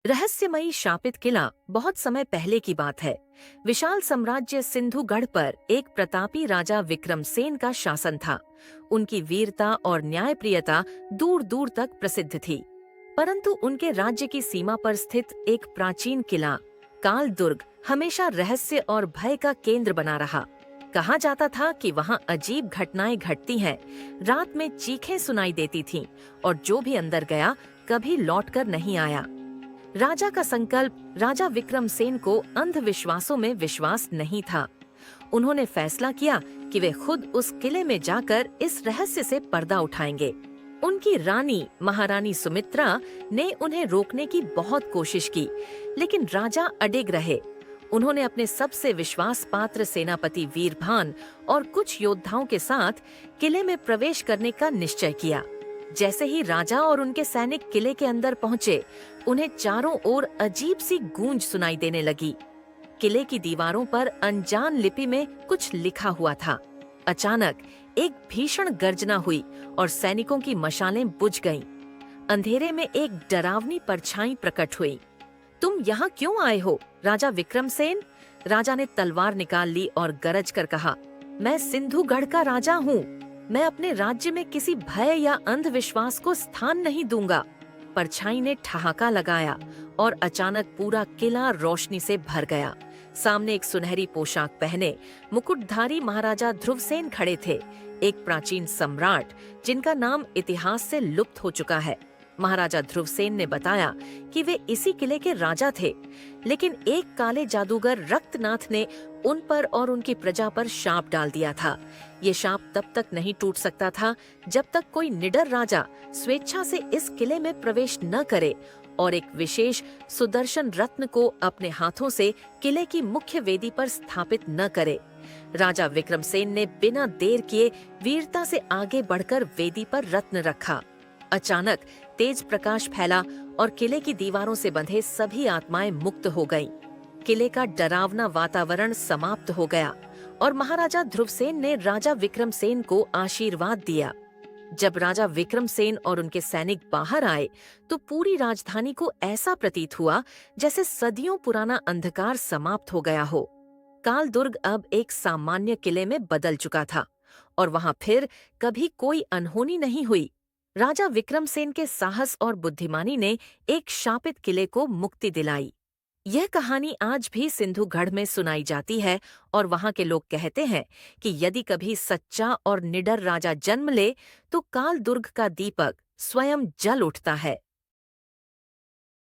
रहस्यमयी शापित किला बहुत समय पहले की बात है। विशाल साम्राज्य सिंधुगढ़ पर एक प्रतापी राजा विक्रमसेन का शासन था। उनकी वीरता और न्यायप्रियता दूर दूर तक प्रसिद्ध थी। परंतु उनके राज्य की सीमा पर स्थित एक प्राचीन किला काल दुर्ग हमेशा रहस्य और भय का केंद्र बना रहा। कहा जाता था कि वहां अजीब घटनाएं घटती हैं, रात में चीखें सुनाई देती थीं और जो भी अंदर गया कभी लौटकर नहीं आया। राजा का संकल्प राजा विक्रमसेन को अंधविश्वासों में विश्वास नहीं था। उन्होंने फैसला किया कि वे खुद उस किले में जाकर इस रहस्य से पर्दा उठाएंगे। उनकी रानी महारानी सुमित्रा ने उन्हें रोकने की बहुत कोशिश की, लेकिन राजा अडिग रहे। उन्होंने अपने सबसे विश्वास पात्र सेनापति वीरभान और कुछ योद्धाओं के साथ किले में प्रवेश करने का निश्चय किया। जैसे ही राजा और उनके सैनिक किले के अंदर पहुंचे, उन्हें चारों ओर अजीब सी गूंज सुनाई देने लगी। किले की दीवारों पर अनजान लिपि में कुछ लिखा हुआ था। अचानक एक भीषण गर्जना हुई और सैनिकों की मशालें बुझ गईं। अंधेरे में एक डरावनी परछाई प्रकट हुई। तुम यहाँ क्यों आए हो, राजा विक्रमसेन? राजा ने तलवार निकाल ली और गरज कर कहा, मैं सिंधुगढ़ का राजा हूँ। मैं अपने राज्य में किसी भय या अंधविश्वास को स्थान नहीं दूंगा। परछाई ने ठहाका लगाया और अचानक पूरा किला रोशनी से भर गया। सामने एक सुनहरी पोशाक पहने मुकुटधारी महाराजा ध्रुवसेन खड़े थे, एक प्राचीन सम्राट जिनका नाम इतिहास से लुप्त हो चुका है। महाराजा ध्रुवसेन ने बताया कि वे इसी किले के राजा थे, लेकिन एक काले जादूगर रक्तनाथ ने उन पर और उनकी प्रजा पर शाप डाल दिया था। ये शाप तब तक नहीं टूट सकता था जब तक कोई निडर राजा स्वेच्छा से इस किले में प्रवेश न करे और एक विशेष सुदर्शन रत्न को अपने हाथों से किले की मुख्य वेदी पर स्थापित न करे। राजा विक्रमसेन ने बिना देर किए वीरता से आगे बढ़कर वेदी पर रत्न रखा। अचानक तेज प्रकाश फैला और किले की दीवारों से बंधे सभी आत्माएं मुक्त हो गईं। किले का डरावना वातावरण समाप्त हो गया और महाराजा ध्रुवसेन ने राजा विक्रमसेन को आशीर्वाद दिया। जब राजा विक्रमसेन और उनके सैनिक बाहर आए तो पूरी राजधानी को ऐसा प्रतीत हुआ जैसे सदियों पुराना अंधकार समाप्त हो गया हो। काल दुर्ग अब एक सामान्य किले में बदल चुका था और वहां फिर कभी कोई अनहोनी नहीं हुई। राजा विक्रमसेन के साहस और बुद्धिमानी ने एक शापित किले को मुक्ति दिलाई। यह कहानी आज भी सिंधुगढ़ में सुनाई जाती है और वहां के लोग कहते हैं कि यदि कभी सच्चा और निडर राजा जन्म ले तो काल दुर्ग का दीपक स्वयं जल उठता है।